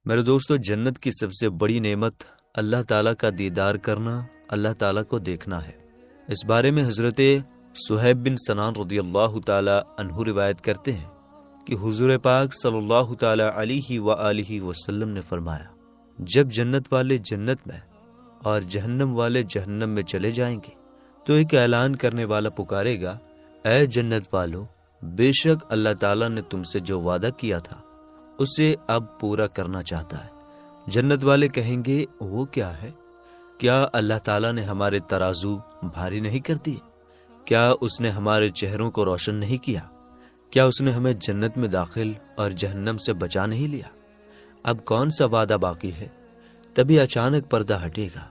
میرے دوستو، جنت کی سب سے بڑی نعمت اللہ تعالیٰ کا دیدار کرنا، اللہ تعالیٰ کو دیکھنا ہے۔ اس بارے میں حضرت صہیب بن سنان رضی اللہ تعالیٰ عنہ روایت کرتے ہیں کہ حضور پاک صلی اللہ تعالیٰ علیہ وآلہ وسلم نے فرمایا، جب جنت والے جنت میں اور جہنم والے جہنم میں چلے جائیں گے تو ایک اعلان کرنے والا پکارے گا، اے جنت والو، بے شک اللہ تعالیٰ نے تم سے جو وعدہ کیا تھا اسے اب پورا کرنا چاہتا ہے۔ جنت والے کہیں گے، وہ کیا ہے؟ کیا اللہ تعالیٰ نے ہمارے ترازو بھاری نہیں کر دیے؟ کیا اس نے ہمارے چہروں کو روشن نہیں کیا؟ کیا اس نے ہمیں جنت میں داخل اور جہنم سے بچا نہیں لیا؟ اب کون سا وعدہ باقی ہے؟ تبھی اچانک پردہ ہٹے گا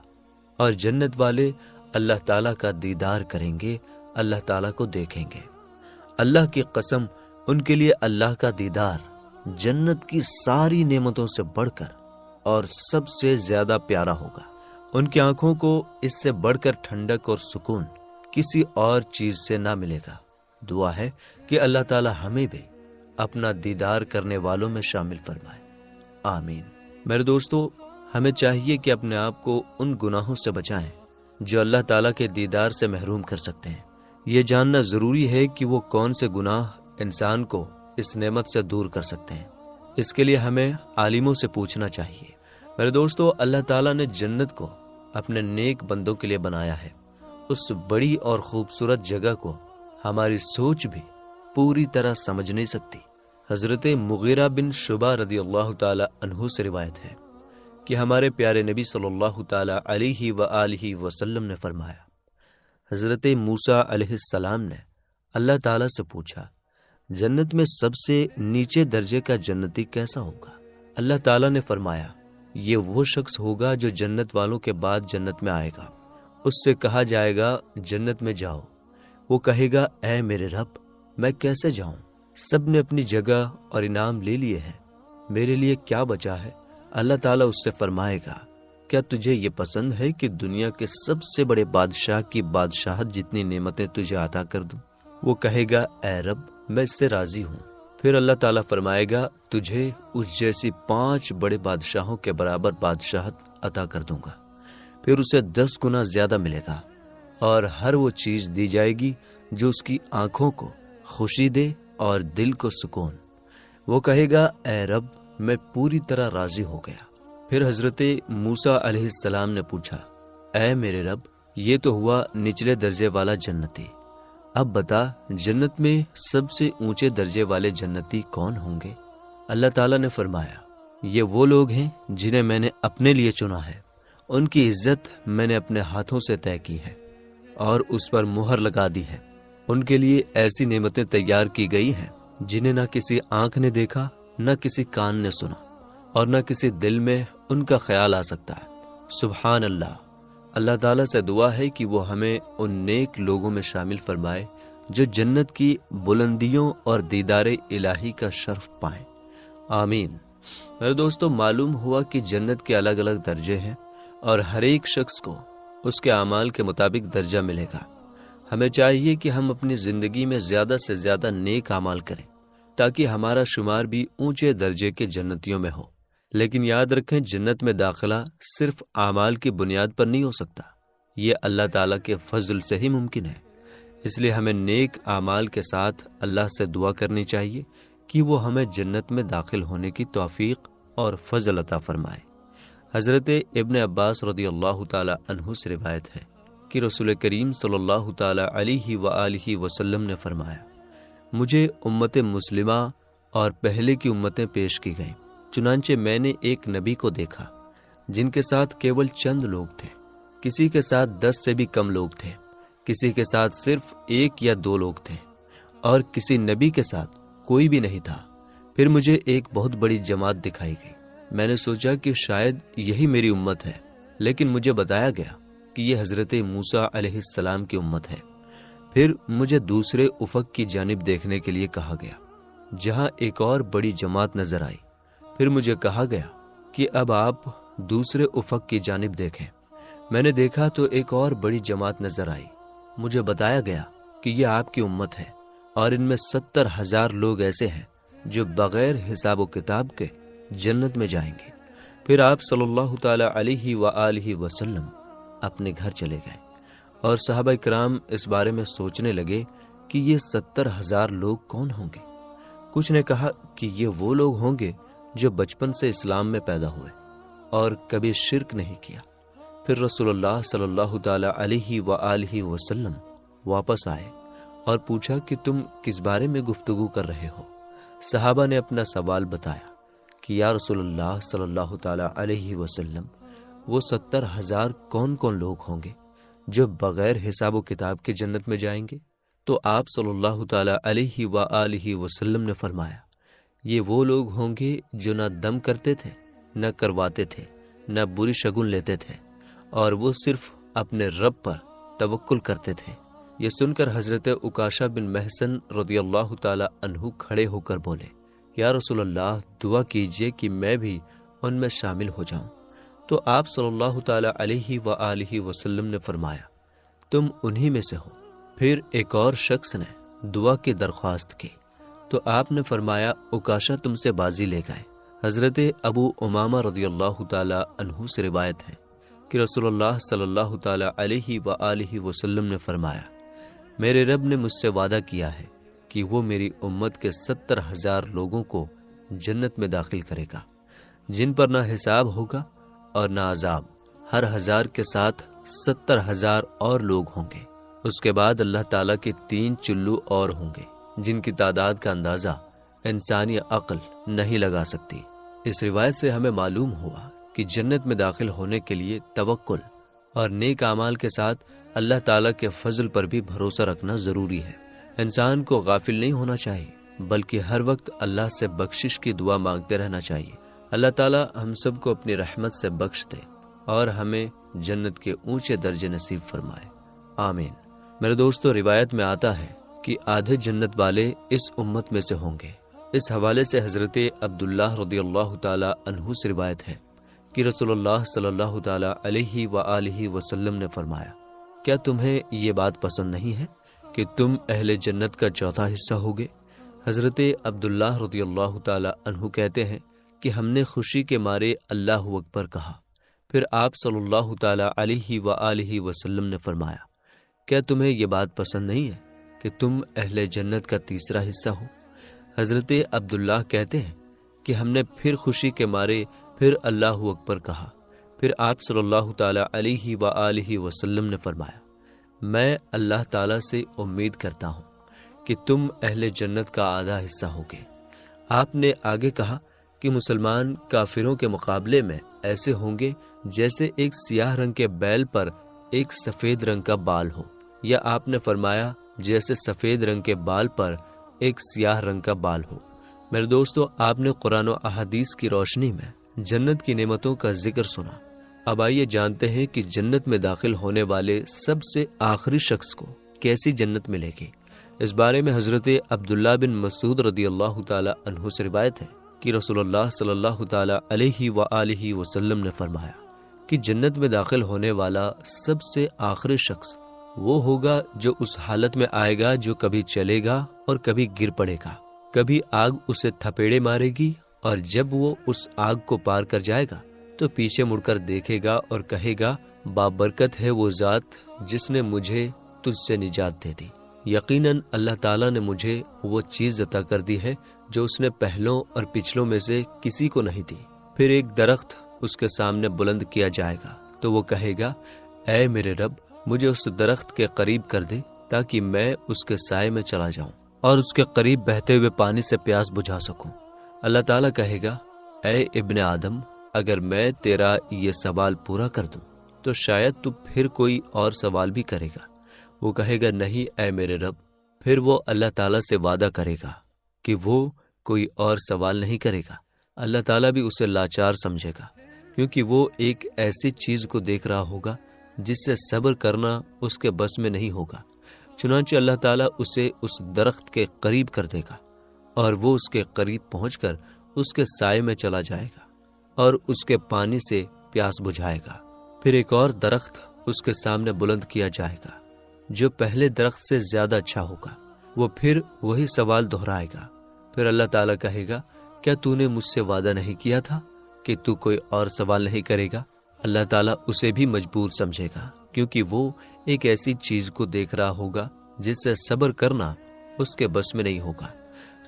اور جنت والے اللہ تعالیٰ کا دیدار کریں گے، اللہ تعالیٰ کو دیکھیں گے۔ اللہ کی قسم، ان کے لیے اللہ کا دیدار جنت کی ساری نعمتوں سے بڑھ کر اور سب سے زیادہ پیارا ہوگا۔ ان کی آنکھوں کو اس سے بڑھ کر ٹھنڈک اور سکون کسی اور چیز سے نہ ملے گا۔ دعا ہے کہ اللہ تعالی ہمیں بھی اپنا دیدار کرنے والوں میں شامل فرمائے، آمین۔ میرے دوستو، ہمیں چاہیے کہ اپنے آپ کو ان گناہوں سے بچائیں جو اللہ تعالیٰ کے دیدار سے محروم کر سکتے ہیں۔ یہ جاننا ضروری ہے کہ وہ کون سے گناہ انسان کو اس نعمت سے دور کر سکتے ہیں۔ اس کے لیے ہمیں عالموں سے پوچھنا چاہیے۔ میرے دوستو، اللہ تعالیٰ نے جنت کو اپنے نیک بندوں کے لیے بنایا ہے۔ اس بڑی اور خوبصورت جگہ کو ہماری سوچ بھی پوری طرح سمجھ نہیں سکتی۔ حضرت مغیرہ بن شعبہ رضی اللہ تعالی عنہ سے روایت ہے کہ ہمارے پیارے نبی صلی اللہ تعالی علیہ وآلہ وسلم نے فرمایا، حضرت موسیٰ علیہ السلام نے اللہ تعالیٰ سے پوچھا، جنت میں سب سے نیچے درجے کا جنتی کیسا ہوگا؟ اللہ تعالیٰ نے فرمایا، یہ وہ شخص ہوگا جو جنت والوں کے بعد جنت میں آئے گا۔ اس سے کہا جائے گا، جنت میں جاؤ۔ وہ کہے گا، اے میرے رب، میں کیسے جاؤں؟ سب نے اپنی جگہ اور انعام لے لیے ہیں، میرے لیے کیا بچا ہے؟ اللہ تعالیٰ اس سے فرمائے گا، کیا تجھے یہ پسند ہے کہ دنیا کے سب سے بڑے بادشاہ کی بادشاہت جتنی نعمتیں تجھے عطا کر دوں؟ وہ کہے گا، اے رب، میں اس سے راضی ہوں۔ پھر اللہ تعالیٰ فرمائے گا، تجھے اس جیسی 5 بڑے بادشاہوں کے برابر بادشاہت عطا کر دوں گا۔ پھر اسے 10 گنا زیادہ ملے گا اور ہر وہ چیز دی جائے گی جو اس کی آنکھوں کو خوشی دے اور دل کو سکون۔ وہ کہے گا، اے رب، میں پوری طرح راضی ہو گیا۔ پھر حضرت موسیٰ علیہ السلام نے پوچھا، اے میرے رب، یہ تو ہوا نچلے درجے والا جنتی، اب بتا جنت میں سب سے اونچے درجے والے جنتی کون ہوں گے؟ اللہ تعالیٰ نے فرمایا، یہ وہ لوگ ہیں جنہیں میں نے اپنے لیے چنا ہے، ان کی عزت میں نے اپنے ہاتھوں سے طے کی ہے اور اس پر مہر لگا دی ہے۔ ان کے لیے ایسی نعمتیں تیار کی گئی ہیں جنہیں نہ کسی آنکھ نے دیکھا، نہ کسی کان نے سنا، اور نہ کسی دل میں ان کا خیال آ سکتا ہے۔ سبحان اللہ۔ اللہ تعالیٰ سے دعا ہے کہ وہ ہمیں ان نیک لوگوں میں شامل فرمائے جو جنت کی بلندیوں اور دیدار الہی کا شرف پائیں، آمین۔ میرے دوستو، معلوم ہوا کہ جنت کے الگ الگ درجے ہیں اور ہر ایک شخص کو اس کے اعمال کے مطابق درجہ ملے گا۔ ہمیں چاہیے کہ ہم اپنی زندگی میں زیادہ سے زیادہ نیک اعمال کریں تاکہ ہمارا شمار بھی اونچے درجے کے جنتیوں میں ہو۔ لیکن یاد رکھیں، جنت میں داخلہ صرف اعمال کی بنیاد پر نہیں ہو سکتا، یہ اللہ تعالیٰ کے فضل سے ہی ممکن ہے۔ اس لیے ہمیں نیک اعمال کے ساتھ اللہ سے دعا کرنی چاہیے کہ وہ ہمیں جنت میں داخل ہونے کی توفیق اور فضل عطا فرمائے۔ حضرت ابن عباس رضی اللہ تعالی عنہ سے روایت ہے کہ رسول کریم صلی اللہ تعالی علیہ وآلہ وسلم نے فرمایا، مجھے امت مسلمہ اور پہلے کی امتیں پیش کی گئیں، چنانچہ میں نے ایک نبی کو دیکھا جن کے ساتھ کیول چند لوگ تھے، کسی کے ساتھ 10 سے بھی کم لوگ تھے، کسی کے ساتھ صرف 1 یا 2 لوگ تھے، اور کسی نبی کے ساتھ کوئی بھی نہیں تھا۔ پھر مجھے ایک بہت بڑی جماعت دکھائی گئی، میں نے سوچا کہ شاید یہی میری امت ہے، لیکن مجھے بتایا گیا کہ یہ حضرت موسیٰ علیہ السلام کی امت ہے۔ پھر مجھے دوسرے افق کی جانب دیکھنے کے لیے کہا گیا، جہاں ایک اور بڑی جماعت نظر آئی۔ پھر مجھے کہا گیا کہ اب آپ دوسرے افق کی جانب دیکھیں۔ میں نے دیکھا تو ایک اور بڑی جماعت نظر آئی۔ مجھے بتایا گیا کہ یہ آپ کی امت ہے، اور ان میں 70,000 لوگ ایسے ہیں جو بغیر حساب و کتاب کے جنت میں جائیں گے، پھر آپ صلی اللہ تعالی علیہ وآلہ وسلم اپنے گھر چلے گئے اور صحابہ کرام اس بارے میں سوچنے لگے کہ یہ 70,000 لوگ کون ہوں گے۔ کچھ نے کہا کہ یہ وہ لوگ ہوں گے جو بچپن سے اسلام میں پیدا ہوئے اور کبھی شرک نہیں کیا۔ پھر رسول اللہ صلی اللہ تعالی علیہ وآلہ وسلم واپس آئے اور پوچھا کہ تم کس بارے میں گفتگو کر رہے ہو؟ صحابہ نے اپنا سوال بتایا کہ یا رسول اللہ صلی اللہ تعالی علیہ وسلم، وہ 70,000 کون کون لوگ ہوں گے جو بغیر حساب و کتاب کے جنت میں جائیں گے؟ تو آپ صلی اللہ تعالی علیہ وآلہ وسلم نے فرمایا، یہ وہ لوگ ہوں گے جو نہ دم کرتے تھے، نہ کرواتے تھے، نہ بری شگن لیتے تھے، اور وہ صرف اپنے رب پر توکل کرتے تھے۔ یہ سن کر حضرت عکاشہ بن محصن رضی اللہ تعالی عنہ کھڑے ہو کر بولے، یا رسول اللہ، دعا کیجئے کہ میں بھی ان میں شامل ہو جاؤں۔ تو آپ صلی اللہ تعالی علیہ وآلہ وسلم نے فرمایا، تم انہی میں سے ہو۔ پھر ایک اور شخص نے دعا کی درخواست کی تو آپ نے فرمایا، عکاشہ تم سے بازی لے گئے۔ حضرت ابو امامہ رضی اللہ تعالی عنہ سے روایت ہے کہ رسول اللہ صلی اللہ تعالی علیہ وآلہ وسلم نے فرمایا، میرے رب نے مجھ سے وعدہ کیا ہے کہ وہ میری امت کے 70,000 لوگوں کو جنت میں داخل کرے گا، جن پر نہ حساب ہوگا اور نہ عذاب۔ ہر 1000 کے ساتھ 70,000 اور لوگ ہوں گے۔ اس کے بعد اللہ تعالیٰ کے 3 چلو اور ہوں گے جن کی تعداد کا اندازہ انسانی عقل نہیں لگا سکتی۔ اس روایت سے ہمیں معلوم ہوا کہ جنت میں داخل ہونے کے لیے توکل اور نیک اعمال کے ساتھ اللہ تعالیٰ کے فضل پر بھی بھروسہ رکھنا ضروری ہے۔ انسان کو غافل نہیں ہونا چاہیے، بلکہ ہر وقت اللہ سے بخشش کی دعا مانگتے رہنا چاہیے۔ اللہ تعالیٰ ہم سب کو اپنی رحمت سے بخش دے اور ہمیں جنت کے اونچے درجے نصیب فرمائے، آمین۔ میرے دوستو، روایت میں آتا ہے کہ آدھے جنت والے اس امت میں سے ہوں گے۔ اس حوالے سے حضرت عبداللہ رضی اللہ تعالی عنہ سے روایت ہے کہ رسول اللہ صلی اللہ تعالی علیہ وآلہ وسلم نے فرمایا، کیا تمہیں یہ بات پسند نہیں ہے کہ تم اہل جنت کا چوتھا حصہ ہوگے؟ حضرت عبداللہ رضی اللہ تعالی عنہ کہتے ہیں کہ ہم نے خوشی کے مارے اللہ اکبر کہا۔ پھر آپ صلی اللہ تعالی علیہ وآلہ وسلم نے فرمایا، کیا تمہیں یہ بات پسند نہیں ہے کہ تم اہل جنت کا تیسرا حصہ ہو؟ حضرت عبداللہ کہتے ہیں کہ ہم نے پھر خوشی کے مارے پھر اللہ اکبر کہا۔ پھر آپ صلی اللہ تعالی علیہ وآلہ وسلم نے فرمایا، میں اللہ تعالیٰ سے امید کرتا ہوں کہ تم اہل جنت کا آدھا حصہ ہوگے۔ آپ نے آگے کہا کہ مسلمان کافروں کے مقابلے میں ایسے ہوں گے جیسے ایک سیاہ رنگ کے بیل پر ایک سفید رنگ کا بال ہو، یا آپ نے فرمایا جیسے سفید رنگ کے بال پر ایک سیاہ رنگ کا بال ہو۔ میرے دوستو، آپ نے قرآن و احادیث کی روشنی میں جنت کی نعمتوں کا ذکر سنا۔ اب آئیے جانتے ہیں کہ جنت میں داخل ہونے والے سب سے آخری شخص کو کیسی جنت ملے گی۔ اس بارے میں حضرت عبداللہ بن مسعود رضی اللہ تعالی عنہ سے روایت ہے کہ رسول اللہ صلی اللہ تعالی علیہ وآلہ وسلم نے فرمایا کہ جنت میں داخل ہونے والا سب سے آخری شخص وہ ہوگا جو اس حالت میں آئے گا جو کبھی چلے گا اور کبھی گر پڑے گا۔ کبھی آگ اسے تھپیڑے مارے گی، اور جب وہ اس آگ کو پار کر جائے گا تو پیچھے مڑ کر دیکھے گا اور کہے گا، بابرکت ہے وہ ذات جس نے مجھے تجھ سے نجات دے دی۔ یقیناً اللہ تعالیٰ نے مجھے وہ چیز عطا کر دی ہے جو اس نے پہلوں اور پچھلوں میں سے کسی کو نہیں دی۔ پھر ایک درخت اس کے سامنے بلند کیا جائے گا تو وہ کہے گا، اے میرے رب، مجھے اس درخت کے قریب کر دے تاکہ میں اس کے سائے میں چلا جاؤں اور اس کے قریب بہتے ہوئے پانی سے پیاس بجھا سکوں۔ اللہ تعالیٰ کہے گا، اے ابن آدم، اگر میں تیرا یہ سوال پورا کر دوں تو شاید تو پھر کوئی اور سوال بھی کرے گا۔ وہ کہے گا، نہیں اے میرے رب۔ پھر وہ اللہ تعالیٰ سے وعدہ کرے گا کہ وہ کوئی اور سوال نہیں کرے گا۔ اللہ تعالیٰ بھی اسے لاچار سمجھے گا، کیونکہ وہ ایک ایسی چیز کو دیکھ رہا ہوگا جس سے صبر کرنا اس کے بس میں نہیں ہوگا۔ چنانچہ اللہ تعالیٰ اسے اس درخت کے قریب کر دے گا، اور وہ اس کے قریب پہنچ کر اس کے سائے میں چلا جائے گا اور اس کے پانی سے پیاس بجھائے گا۔ پھر ایک اور درخت اس کے سامنے بلند کیا جائے گا جو پہلے درخت سے زیادہ اچھا ہوگا۔ وہ پھر وہی سوال دہرائے گا۔ پھر اللہ تعالیٰ کہے گا، کیا تو نے مجھ سے وعدہ نہیں کیا تھا کہ تو کوئی اور سوال نہیں کرے گا، اللہ تعالیٰ اسے بھی مجبور سمجھے گا، کیونکہ وہ ایک ایسی چیز کو دیکھ رہا ہوگا جس سے صبر کرنا اس کے بس میں نہیں ہوگا۔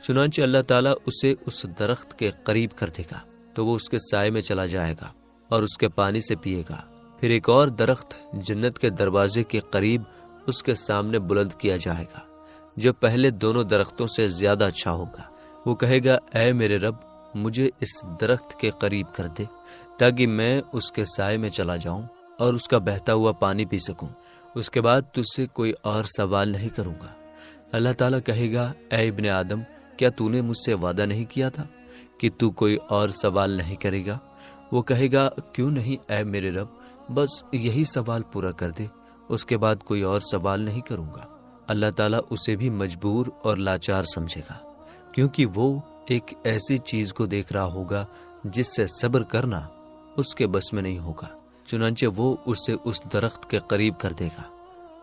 چنانچہ اللہ تعالیٰ اسے اس درخت کے قریب کر دے گا تو وہ اس کے سائے میں چلا جائے گا اور اس کے پانی سے پیے گا۔ پھر ایک اور درخت جنت کے دروازے کے قریب اس کے سامنے بلند کیا جائے گا، جو پہلے دونوں درختوں سے زیادہ اچھا ہوگا۔ وہ کہے گا، اے میرے رب، مجھے اس درخت کے قریب کر دے تاکہ میں اس کے سائے میں چلا جاؤں اور اس کا بہتا ہوا پانی پی سکوں۔ اس کے بعد تجھ سے کوئی اور سوال نہیں کروں گا۔ اللہ تعالیٰ کہے گا، اے ابن آدم، کیا تو نے مجھ سے وعدہ نہیں کیا تھا کہ تو کوئی اور سوال نہیں کرے گا؟ وہ کہے گا، کیوں نہیں اے میرے رب، بس یہی سوال پورا کر دے، اس کے بعد کوئی اور سوال نہیں کروں گا۔ اللہ تعالیٰ اسے بھی مجبور اور لاچار سمجھے گا، کیونکہ وہ ایک ایسی چیز کو دیکھ رہا ہوگا جس سے صبر کرنا اس کے بس میں نہیں ہوگا۔ چنانچہ وہ اسے اس درخت کے قریب کر دے گا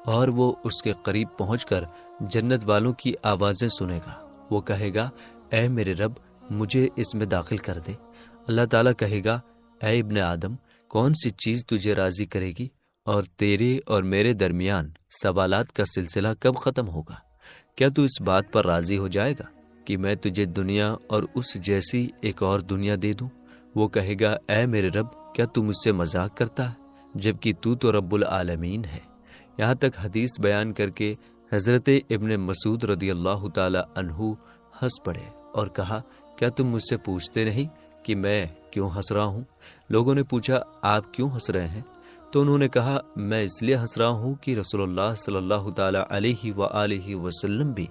اور وہ اس کے قریب پہنچ کر جنت والوں کی آوازیں سنے گا۔ وہ کہے گا، اے میرے رب، مجھے اس میں داخل کر دے۔ اللہ تعالیٰ کہے گا، اے ابن آدم، کون سی چیز تجھے راضی کرے گی اور تیرے اور میرے درمیان سوالات کا سلسلہ کب ختم ہوگا؟ کیا تو اس بات پر راضی ہو جائے گا کہ میں تجھے دنیا اور اس جیسی ایک اور دنیا دے دوں؟ وہ کہے گا، اے میرے رب، کیا تو مجھ سے مذاق کرتا ہے جبکہ تو رب العالمین ہے۔ یہاں تک حدیث بیان کر کے حضرت ابن مسعود رضی اللہ تعالی عنہ ہنس پڑے اور کہا، کیا تم مجھ سے پوچھتے نہیں کہ میں کیوں ہنس رہا ہوں؟ لوگوں نے پوچھا، آپ کیوں ہنس رہے ہیں؟ تو انہوں نے کہا، میں اس لیے ہنس رہا ہوں کہ رسول اللہ صلی اللہ تعالی علیہ وآلہ وسلم بھی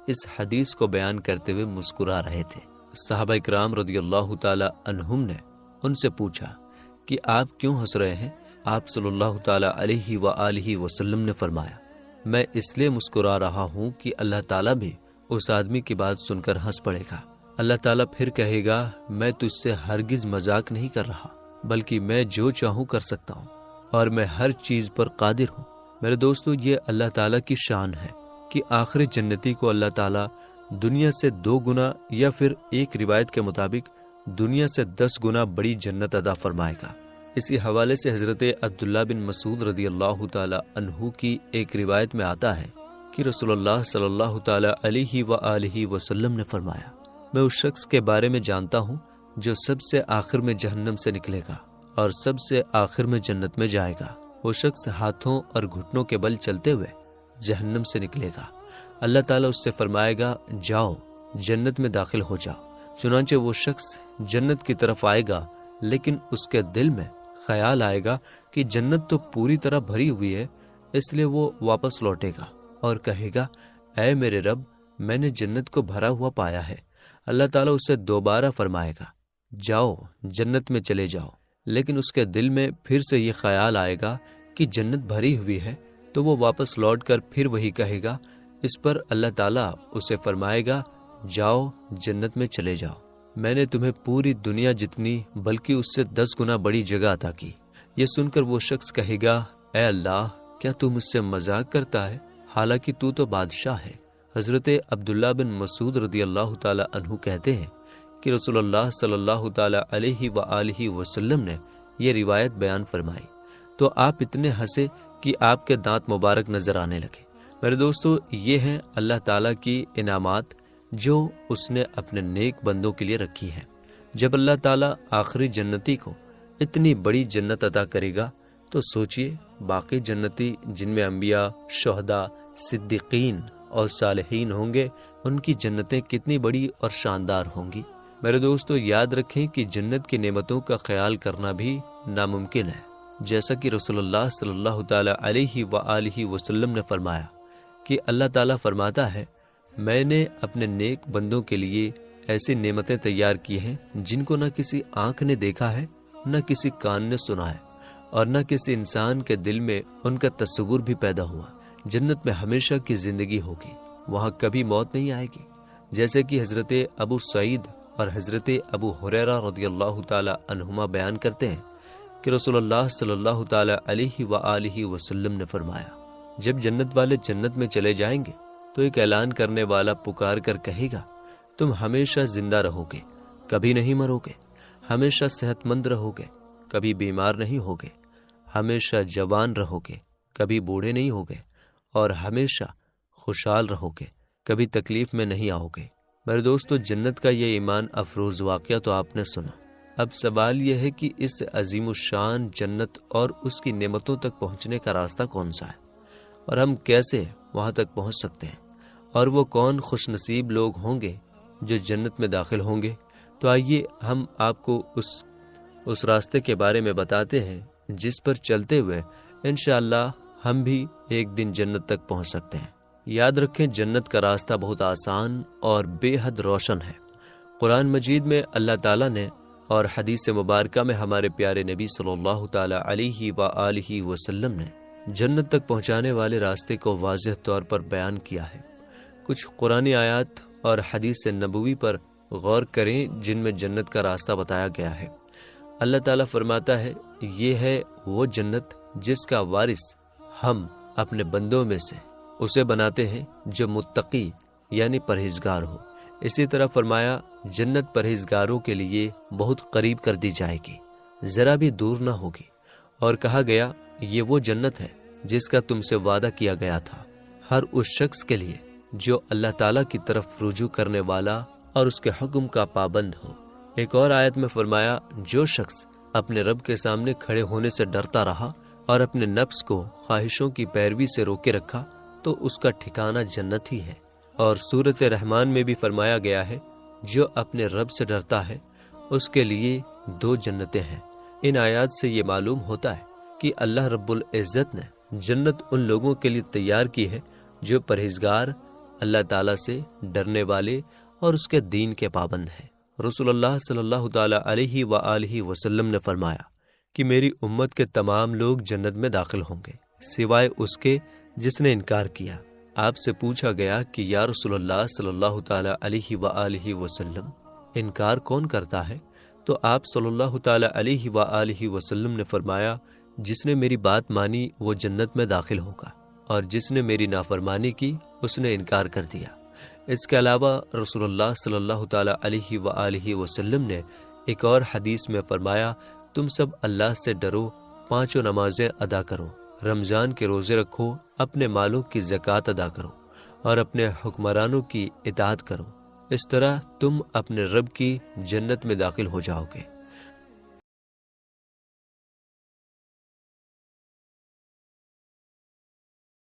اس حدیث کو بیان کرتے ہوئے مسکرا رہے تھے۔ صحابہ کرام رضی اللہ تعالی عنہم نے ان سے پوچھا کہ آپ کیوں ہنس رہے ہیں؟ آپ صلی اللہ تعالی علیہ وآلہ وسلم نے فرمایا، میں اس لیے مسکرا رہا ہوں کہ اللہ تعالیٰ بھی اس آدمی کی بات سن کر ہنس پڑے گا۔ اللہ تعالیٰ پھر کہے گا، میں تجھ سے ہرگز مذاق نہیں کر رہا، بلکہ میں جو چاہوں کر سکتا ہوں اور میں ہر چیز پر قادر ہوں۔ میرے دوستو، یہ اللہ تعالیٰ کی شان ہے کہ آخری جنتی کو اللہ تعالیٰ دنیا سے 2 گنا یا پھر ایک روایت کے مطابق دنیا سے 10 گنا بڑی جنت عطا فرمائے گا۔ اسی حوالے سے حضرت عبداللہ بن مسعود رضی اللہ تعالی عنہ کی ایک روایت میں آتا ہے کہ رسول اللہ صلی اللہ تعالی علیہ وآلہ وسلم نے فرمایا، میں اس شخص کے بارے میں جانتا ہوں جو سب سے آخر میں جہنم سے نکلے گا اور سب سے آخر میں جنت میں جائے گا۔ وہ شخص ہاتھوں اور گھٹنوں کے بل چلتے ہوئے جہنم سے نکلے گا۔ اللہ تعالیٰ اس سے فرمائے گا، جاؤ جنت میں داخل ہو جاؤ۔ چنانچہ وہ شخص جنت کی طرف آئے گا، لیکن اس کے دل میں خیال آئے گا کہ جنت تو پوری طرح بھری ہوئی ہے، اس لیے وہ واپس لوٹے گا اور کہے گا، اے میرے رب، میں نے جنت کو بھرا ہوا پایا ہے۔ اللہ تعالیٰ اسے دوبارہ فرمائے گا، جاؤ جنت میں چلے جاؤ، لیکن اس کے دل میں پھر سے یہ خیال آئے گا کہ جنت بھری ہوئی ہے، تو وہ واپس لوٹ کر پھر وہی کہے گا۔ اس پر اللہ تعالیٰ اسے فرمائے گا، جاؤ جنت میں چلے جاؤ، میں نے تمہیں پوری دنیا جتنی بلکہ اس سے 10 گنا بڑی جگہ عطا کی۔ یہ سن کر وہ شخص کہے گا، اے اللہ، کیا تو مجھ سے مذاق کرتا ہے؟ حالانکہ تو بادشاہ ہے۔ حضرت عبداللہ بن مسعود رضی اللہ تعالی عنہ کہتے ہیں کہ رسول اللہ صلی اللہ تعالی علیہ وآلہ وسلم نے یہ روایت بیان فرمائی تو آپ اتنے ہنسے کہ آپ کے دانت مبارک نظر آنے لگے۔ میرے دوستو، یہ ہیں اللہ تعالیٰ کی انعامات جو اس نے اپنے نیک بندوں کے لیے رکھی ہیں۔ جب اللہ تعالیٰ آخری جنتی کو اتنی بڑی جنت عطا کرے گا تو سوچئے باقی جنتی جن میں انبیاء، شہداء، صدیقین اور صالحین ہوں گے، ان کی جنتیں کتنی بڑی اور شاندار ہوں گی۔ میرے دوستو، یاد رکھیں کہ جنت کی نعمتوں کا خیال کرنا بھی ناممکن ہے، جیسا کہ رسول اللہ صلی اللہ تعالی علیہ وآلہ وسلم نے فرمایا کہ اللہ تعالیٰ فرماتا ہے، میں نے اپنے نیک بندوں کے لیے ایسی نعمتیں تیار کی ہیں جن کو نہ کسی آنکھ نے دیکھا ہے، نہ کسی کان نے سنا ہے، اور نہ کسی انسان کے دل میں ان کا تصور بھی پیدا ہوا۔ جنت میں ہمیشہ کی زندگی ہوگی، وہاں کبھی موت نہیں آئے گی، جیسے کہ حضرت ابو سعید اور حضرت ابو ہریرہ رضی اللہ تعالی عنہما بیان کرتے ہیں کہ رسول اللہ صلی اللہ تعالی علیہ وآلہ وسلم نے فرمایا، جب جنت والے جنت میں چلے جائیں گے تو ایک اعلان کرنے والا پکار کر کہے گا، تم ہمیشہ زندہ رہو گے، کبھی نہیں مرو گے، ہمیشہ صحت مند رہو گے، کبھی بیمار نہیں ہوگے، ہمیشہ جوان رہو گے، کبھی بوڑھے نہیں ہوگے، اور ہمیشہ خوشحال رہو گے، کبھی تکلیف میں نہیں آؤ گے۔ میرے دوستو، جنت کا یہ ایمان افروز واقعہ تو آپ نے سنا۔ اب سوال یہ ہے کہ اس عظیم الشان جنت اور اس کی نعمتوں تک پہنچنے کا راستہ کون سا ہے، اور ہم کیسے وہاں تک پہنچ سکتے ہیں، اور وہ کون خوش نصیب لوگ ہوں گے جو جنت میں داخل ہوں گے۔ تو آئیے ہم آپ کو اس راستے کے بارے میں بتاتے ہیں جس پر چلتے ہوئے انشاءاللہ ہم بھی ایک دن جنت تک پہنچ سکتے ہیں۔ یاد رکھیں، جنت کا راستہ بہت آسان اور بے حد روشن ہے۔ قرآن مجید میں اللہ تعالیٰ نے اور حدیث مبارکہ میں ہمارے پیارے نبی صلی اللہ تعالیٰ علیہ وآلہ وسلم نے جنت تک پہنچانے والے راستے کو واضح طور پر بیان کیا ہے۔ کچھ قرآنی آیات اور حدیث نبوی پر غور کریں جن میں جنت کا راستہ بتایا گیا ہے۔ اللہ تعالیٰ فرماتا ہے، یہ ہے وہ جنت جس کا وارث ہم اپنے بندوں میں سے اسے بناتے ہیں جو متقی یعنی پرہیزگار ہو۔ اسی طرح فرمایا، جنت پرہیزگاروں کے لیے بہت قریب کر دی جائے گی، ذرا بھی دور نہ ہوگی۔ اور کہا گیا، یہ وہ جنت ہے جس کا تم سے وعدہ کیا گیا تھا، ہر اس شخص کے لیے جو اللہ تعالیٰ کی طرف رجوع کرنے والا اور اس کے حکم کا پابند ہو۔ ایک اور آیت میں فرمایا، جو شخص اپنے رب کے سامنے کھڑے ہونے سے ڈرتا رہا اور اپنے نفس کو خواہشوں کی پیروی سے روکے رکھا تو اس کا ٹھکانہ جنت ہی ہے۔ اور سورۃ رحمان میں بھی فرمایا گیا ہے، جو اپنے رب سے ڈرتا ہے اس کے لیے 2 جنتیں ہیں۔ ان آیات سے یہ معلوم ہوتا ہے کہ اللہ رب العزت نے جنت ان لوگوں کے لیے تیار کی ہے جو پرہیزگار، اللہ تعالیٰ سے ڈرنے والے اور اس کے دین کے پابند ہیں۔ رسول اللہ صلی اللہ تعالیٰ علیہ وآلہ وسلم نے فرمایا کہ میری امت کے تمام لوگ جنت میں داخل ہوں گے سوائے اس کے جس نے انکار کیا۔ آپ سے پوچھا گیا کہ یا رسول اللہ صلی اللہ تعالیٰ علیہ وآلہ وسلم، انکار کون کرتا ہے؟ تو آپ صلی اللہ تعالیٰ علیہ وآلہ وسلم نے فرمایا، جس نے میری بات مانی وہ جنت میں داخل ہوگا، اور جس نے میری نافرمانی کی اس نے انکار کر دیا۔ اس کے علاوہ رسول اللہ صلی اللہ تعالیٰ علیہ وآلہ وسلم نے ایک اور حدیث میں فرمایا، تم سب اللہ سے ڈرو، 5 نمازیں ادا کرو، رمضان کے روزے رکھو، اپنے مالوں کی زکوٰۃ ادا کرو، اور اپنے حکمرانوں کی اطاعت کرو۔ اس طرح تم اپنے رب کی جنت میں داخل ہو جاؤ گے۔